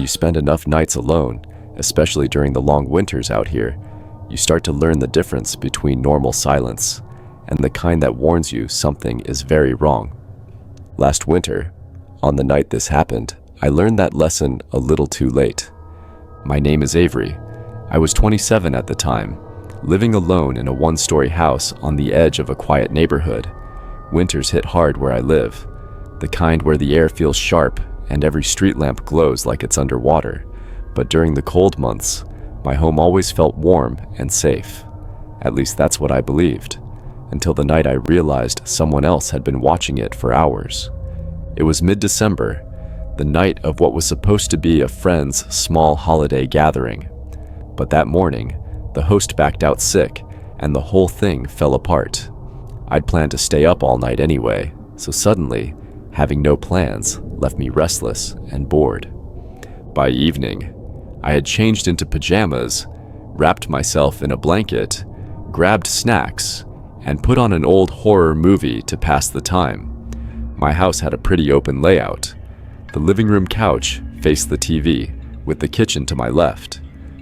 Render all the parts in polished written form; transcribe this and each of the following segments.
you spend enough nights alone, especially during the long winters out here, you start to learn the difference between normal silence and the kind that warns you something is very wrong. Last winter, on the night this happened, I learned that lesson a little too late. My name is Avery. I was 27 at the time, living alone in a one-story house on the edge of a quiet neighborhood. Winters hit hard where I live, the kind where the air feels sharp and every street lamp glows like it's underwater. But during the cold months, my home always felt warm and safe. At least that's what I believed, until the night I realized someone else had been watching it for hours. It was mid-December, the night of what was supposed to be a friend's small holiday gathering. But that morning, the host backed out sick, and the whole thing fell apart. I'd planned to stay up all night anyway, so suddenly, having no plans left me restless and bored. By evening, I had changed into pajamas, wrapped myself in a blanket, grabbed snacks, and put on an old horror movie to pass the time. My house had a pretty open layout. The living room couch faced the TV, with the kitchen to my left.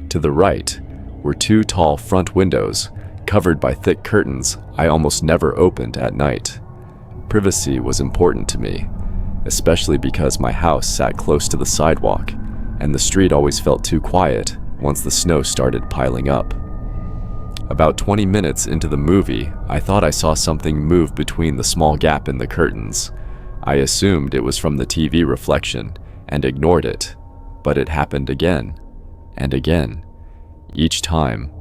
To the right were two tall front windows, covered by thick curtains I almost never opened at night. Privacy was important to me, especially because my house sat close to the sidewalk, and the street always felt too quiet once the snow started piling up. About 20 minutes into the movie, I thought I saw something move between the small gap in the curtains. I assumed it was from the TV reflection and ignored it, but it happened again and again. Each time,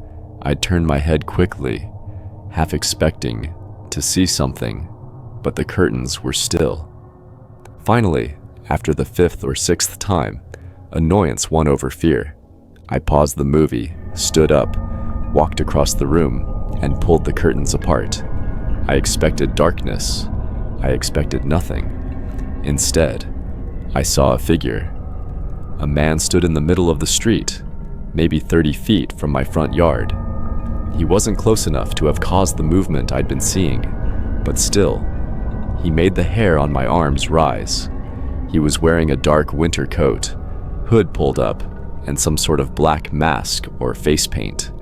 I'd turn my head quickly, half expecting to see something, but the curtains were still. Finally, after the 5th or 6th time, annoyance won over fear. I paused the movie, stood up, walked across the room, and pulled the curtains apart. I expected darkness. I expected nothing. Instead, I saw a figure. A man stood in the middle of the street, maybe 30 feet from my front yard. He wasn't close enough to have caused the movement I'd been seeing, but still, he made the hair on my arms rise. He was wearing a dark winter coat, hood pulled up, and some sort of black mask or face paint.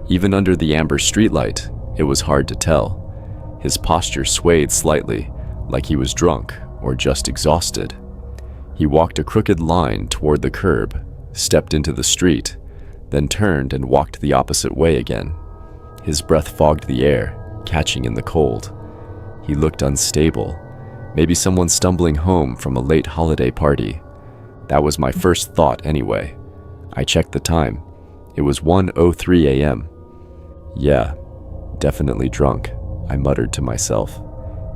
Even under the amber streetlight, it was hard to tell. His posture swayed slightly, like he was drunk or just exhausted. He walked a crooked line toward the curb, stepped into the street, then turned and walked the opposite way again. His breath fogged the air, catching in the cold. He looked unstable, maybe someone stumbling home from a late holiday party. That was my first thought anyway. I checked the time. It was 1:03 a.m. Yeah, definitely drunk, I muttered to myself.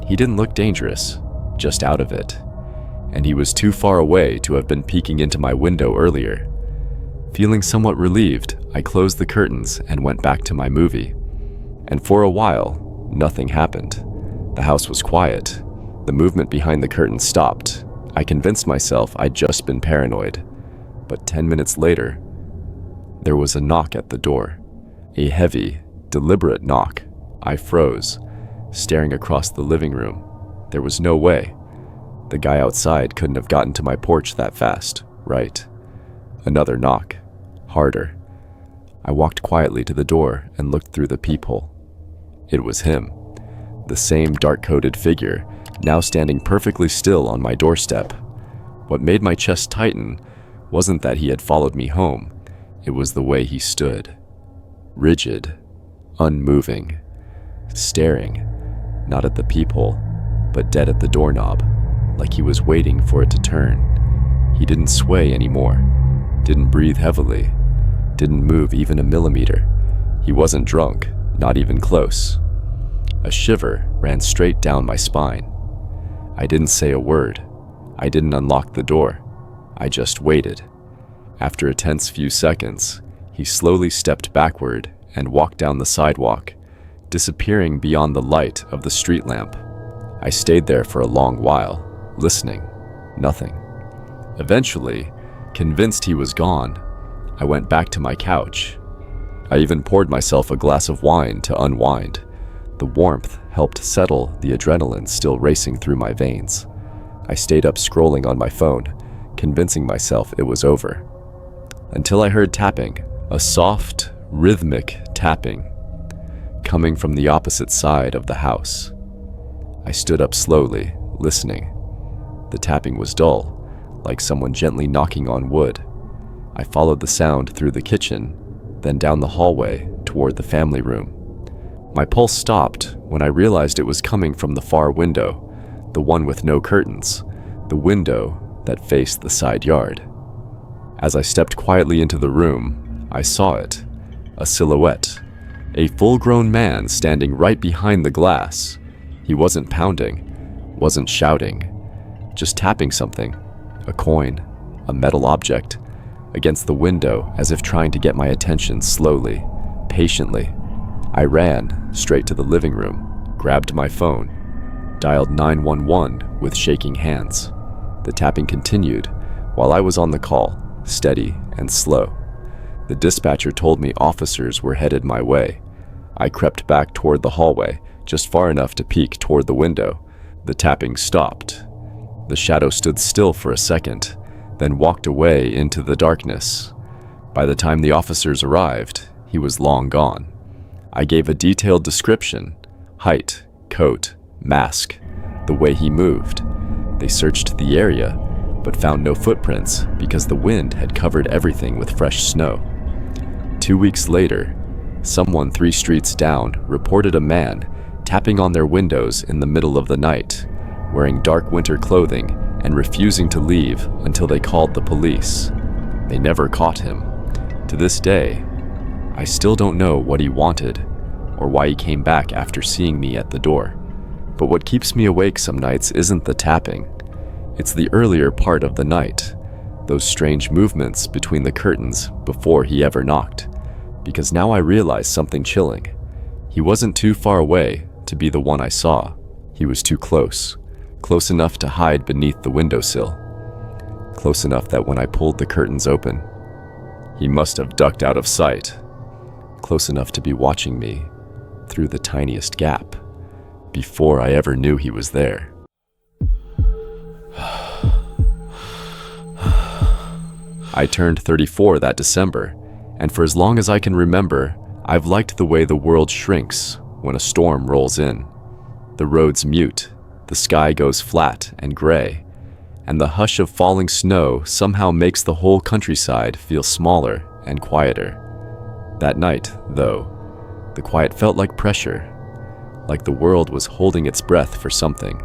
He didn't look dangerous, just out of it. And he was too far away to have been peeking into my window earlier. Feeling somewhat relieved, I closed the curtains and went back to my movie. And for a while, nothing happened. The house was quiet. The movement behind the curtain stopped. I convinced myself I'd just been paranoid. But 10 minutes later, there was a knock at the door. A heavy, deliberate knock. I froze, staring across the living room. There was no way. The guy outside couldn't have gotten to my porch that fast, right? Another knock, harder. I walked quietly to the door and looked through the peephole. It was him, the same dark-coated figure, now standing perfectly still on my doorstep. What made my chest tighten wasn't that he had followed me home. It was the way he stood. Rigid, unmoving, staring, not at the peephole, but dead at the doorknob, like he was waiting for it to turn. He didn't sway anymore, didn't breathe heavily, didn't move even a millimeter. He wasn't drunk, not even close. A shiver ran straight down my spine. I didn't say a word. I didn't unlock the door. I just waited. After a tense few seconds, he slowly stepped backward and walked down the sidewalk, disappearing beyond the light of the street lamp. I stayed there for a long while, listening. Nothing. Eventually, convinced he was gone, I went back to my couch. I even poured myself a glass of wine to unwind. The warmth helped settle the adrenaline still racing through my veins. I stayed up scrolling on my phone, convincing myself it was over. Until I heard tapping, a soft, rhythmic tapping, coming from the opposite side of the house. I stood up slowly, listening. The tapping was dull, like someone gently knocking on wood. I followed the sound through the kitchen, then down the hallway toward the family room. My pulse stopped when I realized it was coming from the far window, the one with no curtains, the window that faced the side yard. As I stepped quietly into the room, I saw it, a silhouette, a full-grown man standing right behind the glass. He wasn't pounding, wasn't shouting, just tapping something, a coin, a metal object, against the window as if trying to get my attention slowly, patiently. I ran straight to the living room, grabbed my phone, dialed 911 with shaking hands. The tapping continued while I was on the call, steady and slow. The dispatcher told me officers were headed my way. I crept back toward the hallway, just far enough to peek toward the window. The tapping stopped. The shadow stood still for a second, then walked away into the darkness. By the time the officers arrived, he was long gone. I gave a detailed description: height, coat, mask, the way he moved. They searched the area, but found no footprints because the wind had covered everything with fresh snow. 2 weeks later, someone 3 streets down reported a man tapping on their windows in the middle of the night, wearing dark winter clothing and refusing to leave until they called the police. They never caught him. To this day, I still don't know what he wanted or why he came back after seeing me at the door. But what keeps me awake some nights isn't the tapping. It's the earlier part of the night, those strange movements between the curtains before he ever knocked. Because now I realize something chilling. He wasn't too far away to be the one I saw. He was too close. Close enough to hide beneath the windowsill. Close enough that when I pulled the curtains open, he must have ducked out of sight. Close enough to be watching me through the tiniest gap before I ever knew he was there. I turned 34 that December, and for as long as I can remember, I've liked the way the world shrinks when a storm rolls in. The roads mute, the sky goes flat and gray, and the hush of falling snow somehow makes the whole countryside feel smaller and quieter. That night, though, the quiet felt like pressure, like the world was holding its breath for something.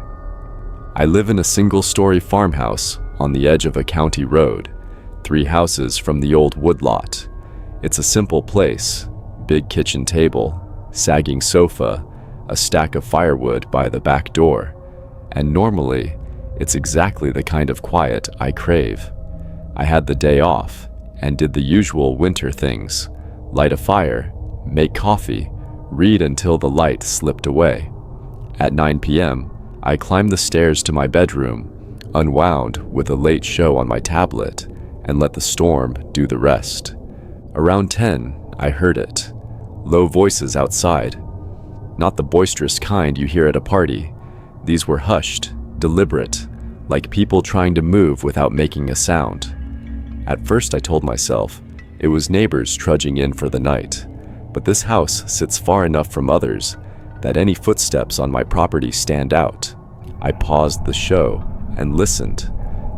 I live in a single-story farmhouse on the edge of a county road, 3 houses from the old woodlot. It's a simple place: big kitchen table, sagging sofa, a stack of firewood by the back door. And normally, it's exactly the kind of quiet I crave. I had the day off and did the usual winter things: light a fire, make coffee, read until the light slipped away. At 9 p.m., I climbed the stairs to my bedroom, unwound with a late show on my tablet, and let the storm do the rest. Around 10, I heard it. Low voices outside. Not the boisterous kind you hear at a party. These were hushed, deliberate, like people trying to move without making a sound. At first I told myself it was neighbors trudging in for the night, but this house sits far enough from others that any footsteps on my property stand out. I paused the show and listened.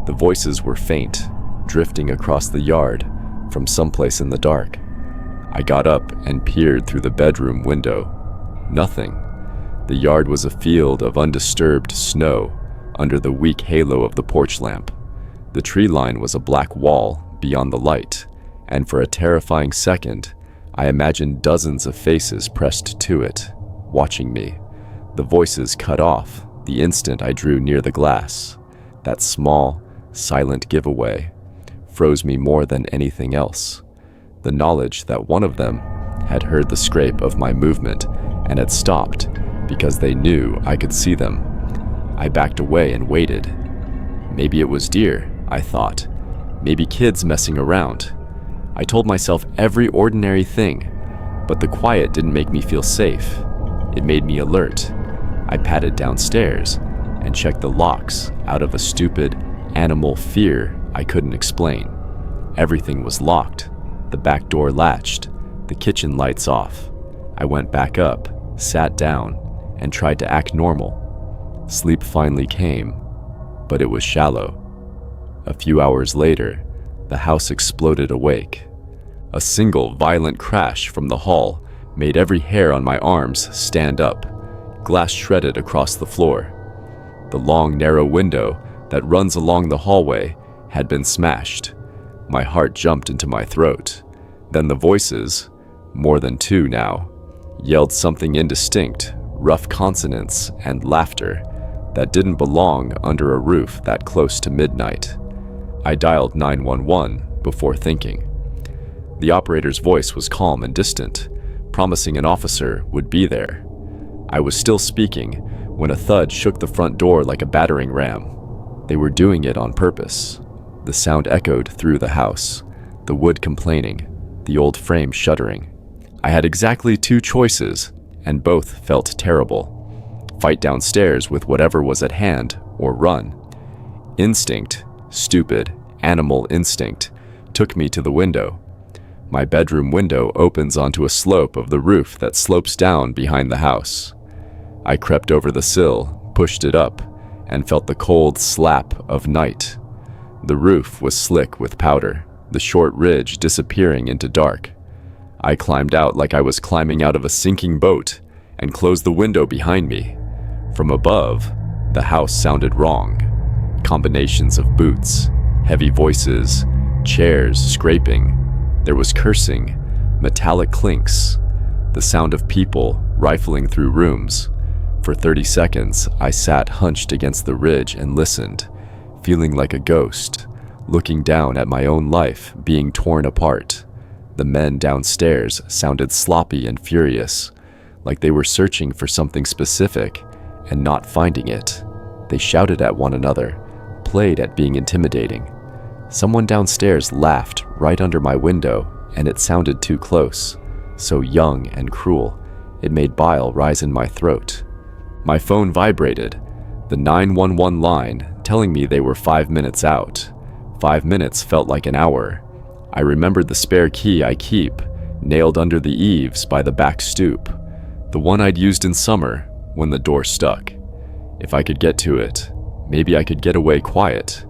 The voices were faint, drifting across the yard from someplace in the dark. I got up and peered through the bedroom window. Nothing. The yard was a field of undisturbed snow under the weak halo of the porch lamp. The tree line was a black wall beyond the light, and for a terrifying second, I imagined dozens of faces pressed to it, watching me. The voices cut off the instant I drew near the glass. That small, silent giveaway froze me more than anything else. The knowledge that one of them had heard the scrape of my movement and had stopped because they knew I could see them. I backed away and waited. Maybe it was deer, I thought. Maybe kids messing around. I told myself every ordinary thing, but the quiet didn't make me feel safe. It made me alert. I padded downstairs and checked the locks out of a stupid animal fear I couldn't explain. Everything was locked, the back door latched, the kitchen lights off. I went back up, sat down, and tried to act normal. Sleep finally came, but it was shallow. A few hours later, the house exploded awake. A single violent crash from the hall made every hair on my arms stand up. Glass shredded across the floor. The long, narrow window that runs along the hallway had been smashed. My heart jumped into my throat. Then the voices, more than two now, yelled something indistinct, rough consonants and laughter that didn't belong under a roof that close to midnight. I dialed 911 before thinking. The operator's voice was calm and distant, promising an officer would be there. I was still speaking when a thud shook the front door like a battering ram. They were doing it on purpose. The sound echoed through the house, the wood complaining, the old frame shuddering. I had exactly two choices, and both felt terrible. Fight downstairs with whatever was at hand, or run. Instinct, stupid, animal instinct, took me to the window. My bedroom window opens onto a slope of the roof that slopes down behind the house. I crept over the sill, pushed it up, and felt the cold slap of night. The roof was slick with powder, the short ridge disappearing into dark. I climbed out like I was climbing out of a sinking boat and closed the window behind me. From above, the house sounded wrong. Combinations of boots, heavy voices, chairs scraping. There was cursing, metallic clinks, the sound of people rifling through rooms. For 30 seconds, I sat hunched against the ridge and listened, feeling like a ghost, looking down at my own life being torn apart. The men downstairs sounded sloppy and furious, like they were searching for something specific and not finding it. They shouted at one another, played at being intimidating. Someone downstairs laughed right under my window, and it sounded too close, so young and cruel, it made bile rise in my throat. My phone vibrated, the 911 line telling me they were 5 minutes out. 5 minutes felt like an hour. I remembered the spare key I keep, nailed under the eaves by the back stoop, the one I'd used in summer when the door stuck. If I could get to it, maybe I could get away quiet.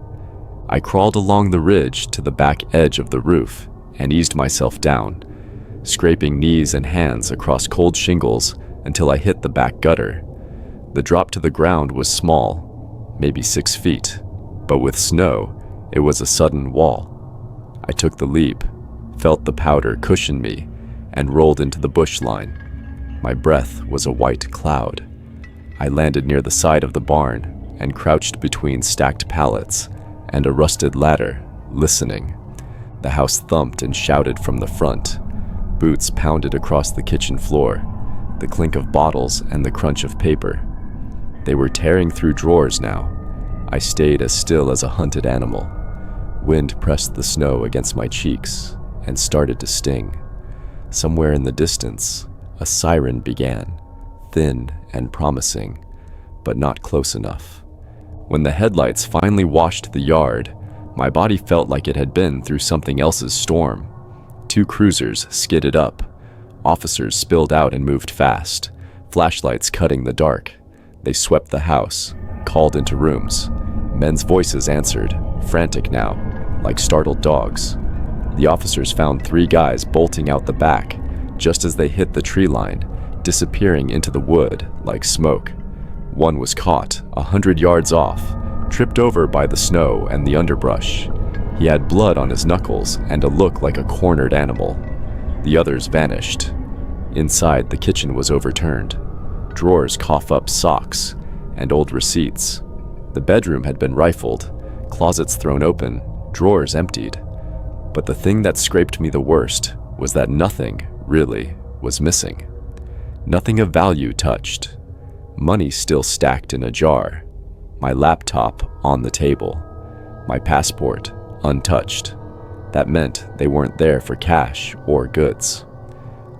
I crawled along the ridge to the back edge of the roof and eased myself down, scraping knees and hands across cold shingles until I hit the back gutter. The drop to the ground was small, maybe 6 feet, but with snow, it was a sudden wall. I took the leap, felt the powder cushion me, and rolled into the bush line. My breath was a white cloud. I landed near the side of the barn and crouched between stacked pallets and a rusted ladder, listening. The house thumped and shouted from the front. Boots pounded across the kitchen floor, the clink of bottles and the crunch of paper. They were tearing through drawers now. I stayed as still as a hunted animal. Wind pressed the snow against my cheeks and started to sting. Somewhere in the distance, a siren began, thin and promising, but not close enough. When the headlights finally washed the yard, my body felt like it had been through something else's storm. 2 cruisers skidded up. Officers spilled out and moved fast, flashlights cutting the dark. They swept the house, called into rooms. Men's voices answered, frantic now, like startled dogs. The officers found 3 guys bolting out the back, just as they hit the tree line, disappearing into the wood like smoke. One was caught 100 yards off, tripped over by the snow and the underbrush. He had blood on his knuckles and a look like a cornered animal. The others vanished. Inside, the kitchen was overturned. Drawers cough up socks and old receipts. The bedroom had been rifled, closets thrown open, drawers emptied. But the thing that scraped me the worst was that nothing, really, was missing. Nothing of value touched. Money still stacked in a jar. My laptop on the table. My passport untouched. That meant they weren't there for cash or goods.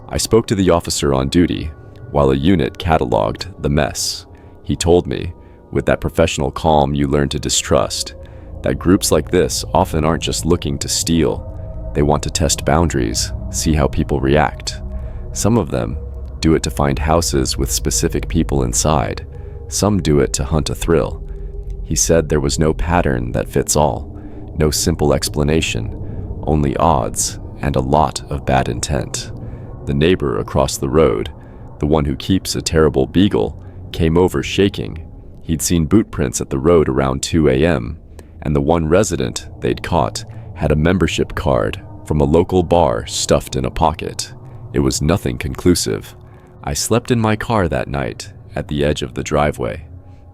I spoke to the officer on duty while a unit cataloged the mess. He told me, with that professional calm you learn to distrust, That groups like this often aren't just looking to steal. They want to test boundaries, see how people react. Some of them do it to find houses with specific people inside. Some do it to hunt a thrill. He said there was no pattern that fits all, no simple explanation, only odds and a lot of bad intent. The neighbor across the road, the one who keeps a terrible beagle, came over shaking. He'd seen boot prints at the road around 2 a.m., and the one resident they'd caught had a membership card from a local bar stuffed in a pocket. It was nothing conclusive. I slept in my car that night at the edge of the driveway.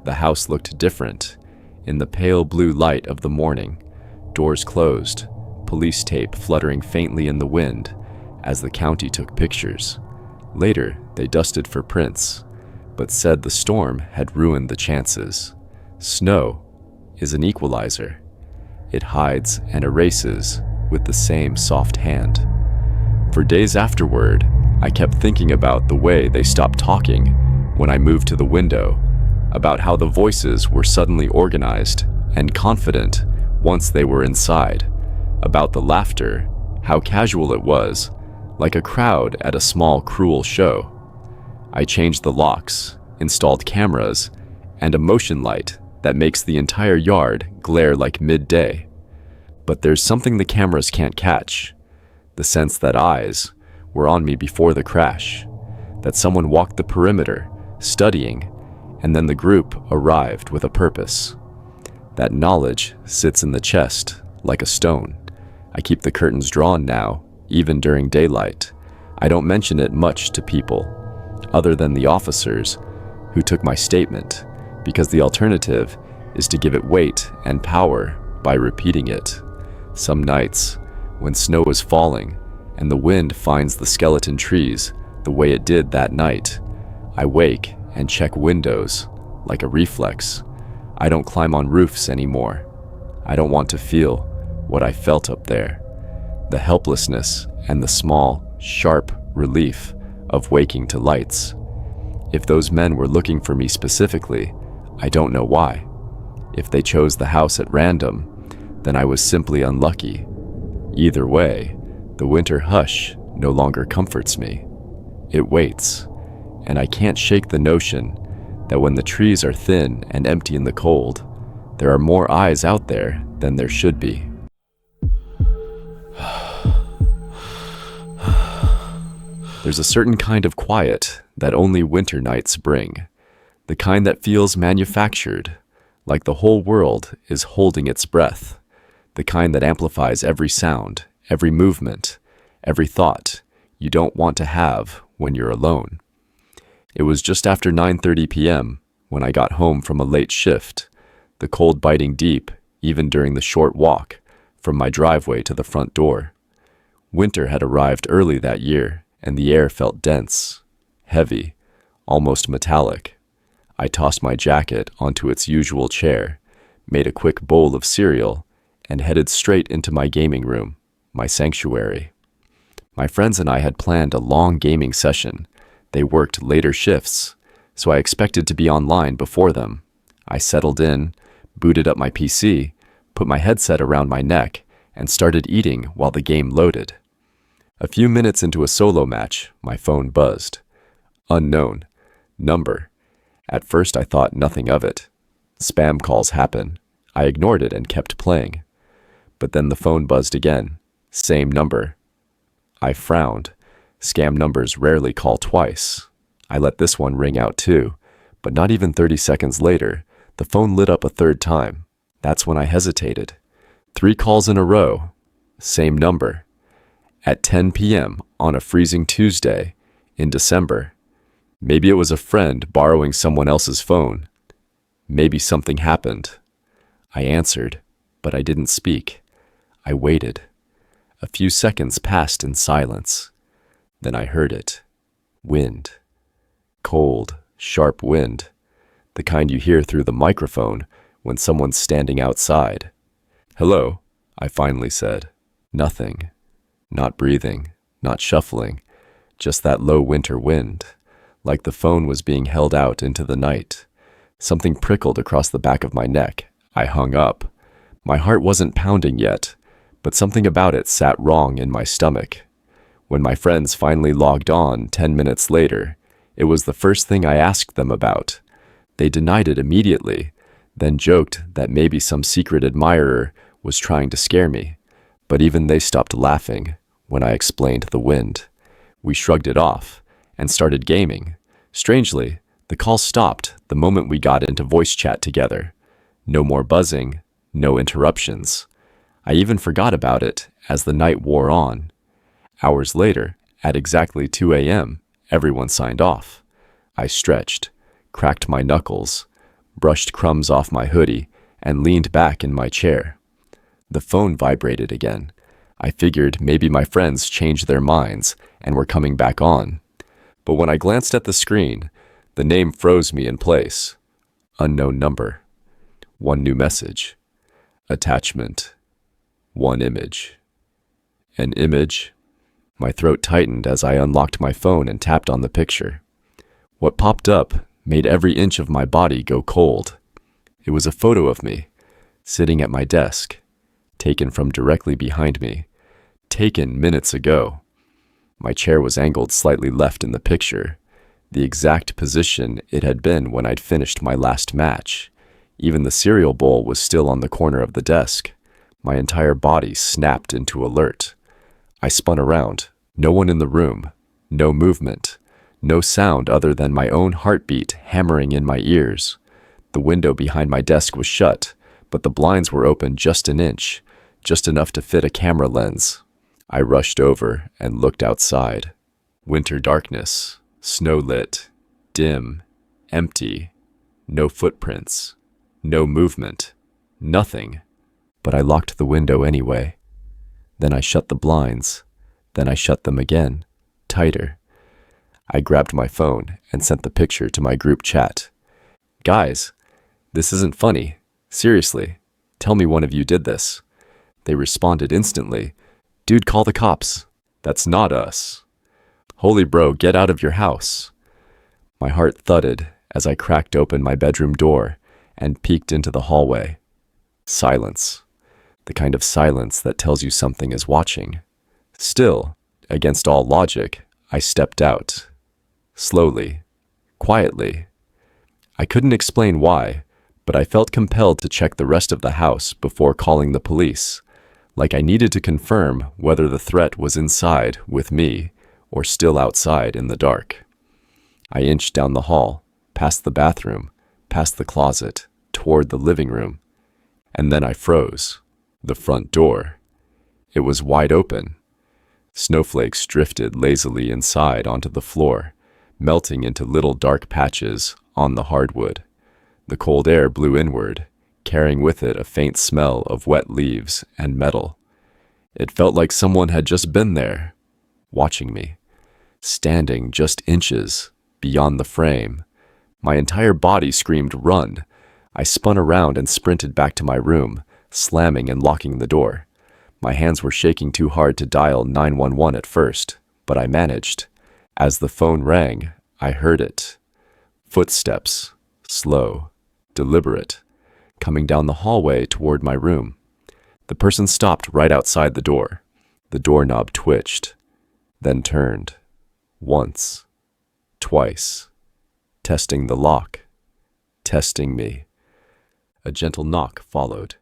The house looked different. In the pale blue light of the morning, doors closed, police tape fluttering faintly in the wind as the county took pictures. Later, they dusted for prints, but said the storm had ruined the chances. Snow is an equalizer. It hides and erases with the same soft hand. For days afterward, I kept thinking about the way they stopped talking when I moved to the window, about how the voices were suddenly organized and confident once they were inside, about the laughter, how casual it was, like a crowd at a small, cruel show. I changed the locks, installed cameras, and a motion light that makes the entire yard glare like midday. But there's something the cameras can't catch, the sense that eyes were on me before the crash, that someone walked the perimeter, studying, and then the group arrived with a purpose. That knowledge sits in the chest like a stone. I keep the curtains drawn now, even during daylight. I don't mention it much to people, other than the officers who took my statement, because the alternative is to give it weight and power by repeating it. Some nights, when snow is falling and the wind finds the skeleton trees the way it did that night, I wake and check windows like a reflex. I don't climb on roofs anymore. I don't want to feel what I felt up there, the helplessness and the small, sharp relief of waking to lights. If those men were looking for me specifically, I don't know why. If they chose the house at random, then I was simply unlucky. Either way, the winter hush no longer comforts me. It waits, and I can't shake the notion that when the trees are thin and empty in the cold, there are more eyes out there than there should be. There's a certain kind of quiet that only winter nights bring, the kind that feels manufactured, like the whole world is holding its breath, the kind that amplifies every sound, every movement, every thought you don't want to have when you're alone. It was just after 9:30 p.m. when I got home from a late shift, the cold biting deep even during the short walk from my driveway to the front door. Winter had arrived early that year, and the air felt dense, heavy, almost metallic. I tossed my jacket onto its usual chair, made a quick bowl of cereal, and headed straight into my gaming room, my sanctuary. My friends and I had planned a long gaming session. They worked later shifts, so I expected to be online before them. I settled in, booted up my PC, put my headset around my neck, and started eating while the game loaded. A few minutes into a solo match, my phone buzzed. Unknown. Number. At first I thought nothing of it. Spam calls happen. I ignored it and kept playing. But then the phone buzzed again. Same number. I frowned. Scam numbers rarely call twice. I let this one ring out too, but not even 30 seconds later, the phone lit up a third time. That's when I hesitated. 3 calls in a row. Same number. At 10 p.m. on a freezing Tuesday in December. Maybe it was a friend borrowing someone else's phone. Maybe something happened. I answered, but I didn't speak. I waited. A few seconds passed in silence. Then I heard it. Wind. Cold, sharp wind. The kind you hear through the microphone when someone's standing outside. Hello, I finally said. Nothing. Not breathing, not shuffling, just that low winter wind, like the phone was being held out into the night. Something prickled across the back of my neck. I hung up, My heart wasn't pounding yet, but something about it sat wrong in my stomach. When my friends finally logged on 10 minutes later, it was the first thing I asked them about. They denied it immediately, then joked that maybe some secret admirer was trying to scare me. But even they stopped laughing when I explained the wind. We shrugged it off and started gaming. Strangely, the call stopped the moment we got into voice chat together. No more buzzing, no interruptions. I even forgot about it as the night wore on. Hours later, at exactly 2 a.m., everyone signed off. I stretched, cracked my knuckles, brushed crumbs off my hoodie, and leaned back in my chair. The phone vibrated again. I figured maybe my friends changed their minds and were coming back on. But when I glanced at the screen, the name froze me in place. Unknown number. One new message. Attachment. One image. An image? My throat tightened as I unlocked my phone and tapped on the picture. What popped up made every inch of my body go cold. It was a photo of me, sitting at my desk, taken from directly behind me, taken minutes ago. My chair was angled slightly left in the picture, the exact position it had been when I'd finished my last match. Even the cereal bowl was still on the corner of the desk. My entire body snapped into alert. I spun around. No one in the room. No movement. No sound other than my own heartbeat hammering in my ears. The window behind my desk was shut, but the blinds were open just an inch, just enough to fit a camera lens. I rushed over and looked outside. Winter darkness, snow-lit, dim, empty, no footprints, no movement, nothing. But I locked the window anyway. Then I shut the blinds. Then I shut them again, tighter. I grabbed my phone and sent the picture to my group chat. Guys, this isn't funny. Seriously, tell me one of you did this. They responded instantly. Dude, call the cops. That's not us. Holy bro, get out of your house. My heart thudded as I cracked open my bedroom door and peeked into the hallway. Silence. The kind of silence that tells you something is watching. Still, against all logic, I stepped out. Slowly, quietly. I couldn't explain why, but I felt compelled to check the rest of the house before calling the police, like I needed to confirm whether the threat was inside with me or still outside in the dark. I inched down the hall, past the bathroom, past the closet, toward the living room, and then I froze. The front door. It was wide open. Snowflakes drifted lazily inside onto the floor, melting into little dark patches on the hardwood. The cold air blew inward, carrying with it a faint smell of wet leaves and metal. It felt like someone had just been there, watching me, standing just inches beyond the frame. My entire body screamed, "Run!" I spun around and sprinted back to my room, slamming and locking the door. My hands were shaking too hard to dial 911 at first, but I managed. As the phone rang, I heard it. Footsteps, slow, deliberate, coming down the hallway toward my room. The person stopped right outside the door. The doorknob twitched, then turned. Once, twice, testing the lock, testing me. A gentle knock followed.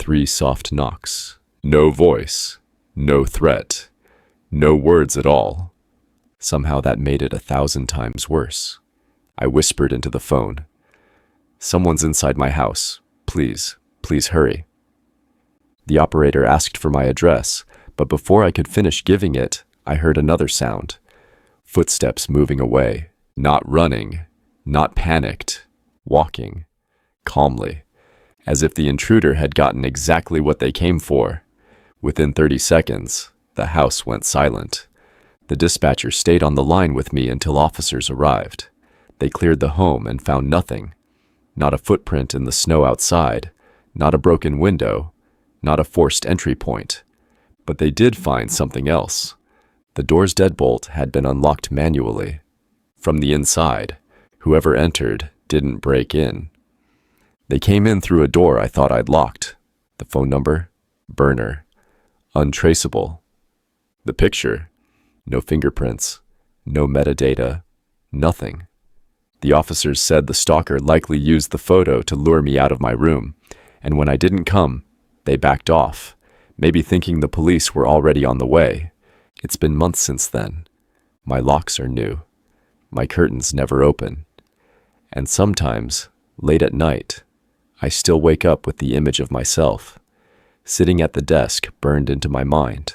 3 soft knocks. No voice, no threat, no words at all. Somehow that made it 1,000 times worse. I whispered into the phone. "Someone's inside my house. Please, please hurry." The operator asked for my address, but before I could finish giving it, I heard another sound. Footsteps moving away, not running, not panicked, walking, calmly, as if the intruder had gotten exactly what they came for. Within 30 seconds, the house went silent. The dispatcher stayed on the line with me until officers arrived. They cleared the home and found nothing. Not a footprint in the snow outside, not a broken window, not a forced entry point. But they did find something else. The door's deadbolt had been unlocked manually. From the inside, whoever entered didn't break in. They came in through a door I thought I'd locked. The phone number? Burner. Untraceable. The picture? No fingerprints. No metadata. Nothing. The officers said the stalker likely used the photo to lure me out of my room, and when I didn't come, they backed off, maybe thinking the police were already on the way. It's been months since then. My locks are new. My curtains never open. And sometimes, late at night, I still wake up with the image of myself, sitting at the desk burned into my mind.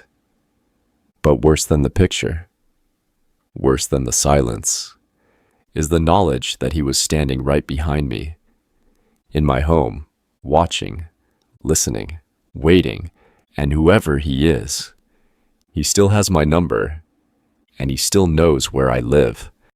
But worse than the picture, worse than the silence, is the knowledge that he was standing right behind me, in my home, watching, listening, waiting, and whoever he is, he still has my number, and he still knows where I live.